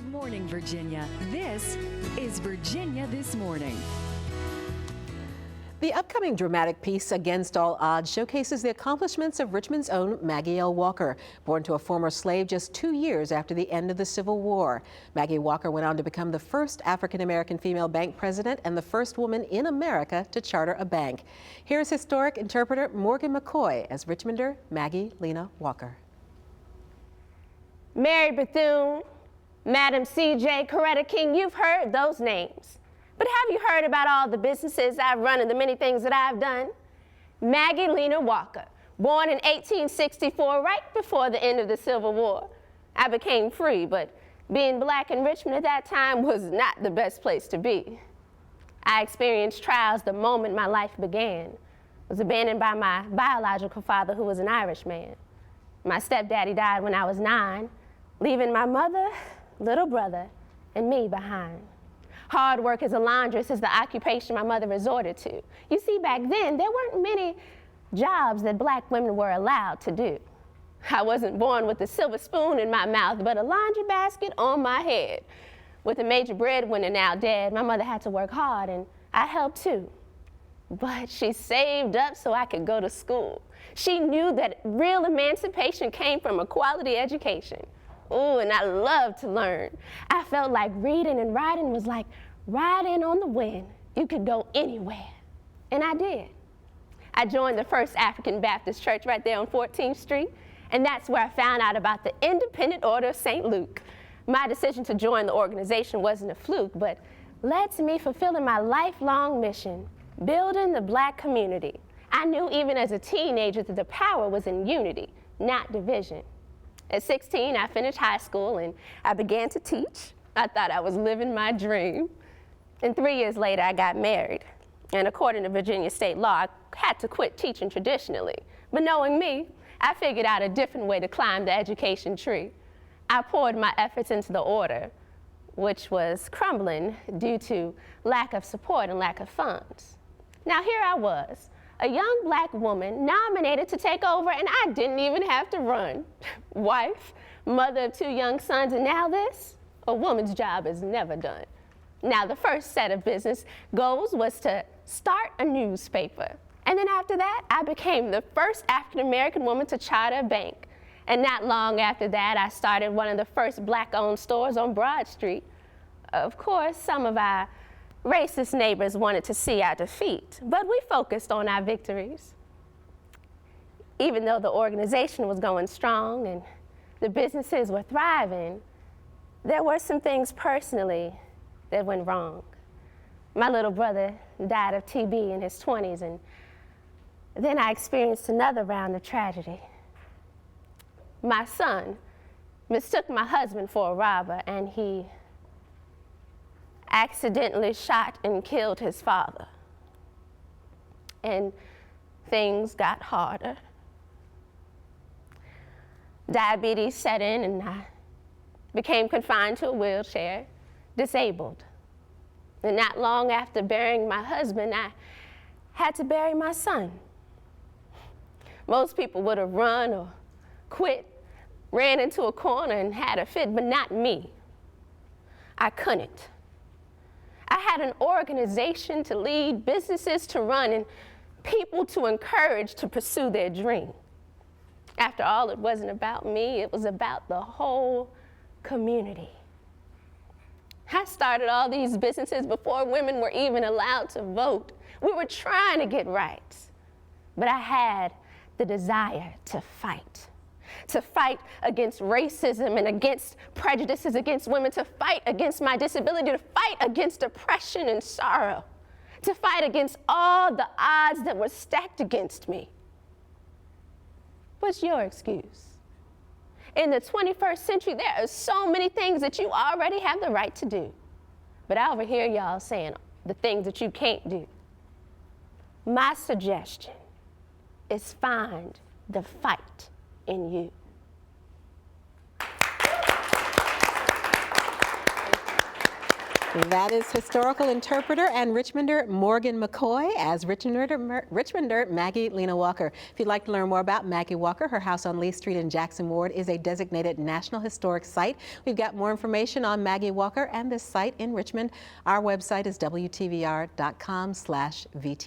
morning, Virginia. This is Virginia This Morning. The upcoming dramatic piece, Against All Odds, showcases the accomplishments of Richmond's own Maggie L. Walker, born to a former slave just 2 years after the end of the Civil War. Maggie Walker went on to become the first African-American female bank president and the first woman in America to charter a bank. Here's historic interpreter Morgan McCoy as Richmonder Maggie Lena Walker. Mary Bethune, Madam C.J. Coretta King, you've heard those names. But have you heard about all the businesses I've run and the many things that I've done? Maggie Lena Walker, born in 1864, right before the end of the Civil War. I became free, but being black in Richmond at that time was not the best place to be. I experienced trials the moment my life began. I was abandoned by my biological father, who was an Irishman. My stepdaddy died when I was 9, leaving my mother, little brother, and me behind. Hard work as a laundress is the occupation my mother resorted to. You see, back then, there weren't many jobs that black women were allowed to do. I wasn't born with a silver spoon in my mouth, but a laundry basket on my head. With a major breadwinner now dead, my mother had to work hard, and I helped too. But she saved up so I could go to school. She knew that real emancipation came from a quality education. Ooh, and I loved to learn. I felt like reading and writing was like riding on the wind. You could go anywhere. And I did. I joined the First African Baptist Church right there on 14th Street, and that's where I found out about the Independent Order of St. Luke. My decision to join the organization wasn't a fluke, but led to me fulfilling my lifelong mission, building the black community. I knew even as a teenager that the power was in unity, not division. At 16, I finished high school and I began to teach. I thought I was living my dream. And 3 years later, I got married. And according to Virginia state law, I had to quit teaching traditionally. But knowing me, I figured out a different way to climb the education tree. I poured my efforts into the order, which was crumbling due to lack of support and lack of funds. Now here I was, a young black woman nominated to take over, and I didn't even have to run. Wife, mother of 2 young sons, and now this? A woman's job is never done. Now the first set of business goals was to start a newspaper. And then after that, I became the first African-American woman to charter a bank. And not long after that, I started one of the first black-owned stores on Broad Street. Of course, some of our racist neighbors wanted to see our defeat, but we focused on our victories. Even though the organization was going strong and the businesses were thriving, there were some things personally that went wrong. My little brother died of TB in his 20s, and then I experienced another round of tragedy. My son mistook my husband for a robber, and he accidentally shot and killed his father. And things got harder. Diabetes set in, and I became confined to a wheelchair, disabled. And not long after burying my husband, I had to bury my son. Most people would have run or quit, ran into a corner and had a fit, but not me. I couldn't. I had an organization to lead, businesses to run, and people to encourage to pursue their dream. After all, it wasn't about me, it was about the whole community. I started all these businesses before women were even allowed to vote. We were trying to get rights, but I had the desire to fight against racism and against prejudices against women, to fight against my disability, to fight against oppression and sorrow, to fight against all the odds that were stacked against me. What's your excuse? In the 21st century, there are so many things that you already have the right to do. But I overhear y'all saying the things that you can't do. My suggestion is find the fight in you. That is historical interpreter and Richmonder Morgan McCoy as Richmonder Maggie Lena Walker. If you'd like to learn more about Maggie Walker, her house on Lee Street in Jackson Ward is a designated National Historic Site. We've got more information on Maggie Walker and this site in Richmond. Our website is WTVR.com/VT.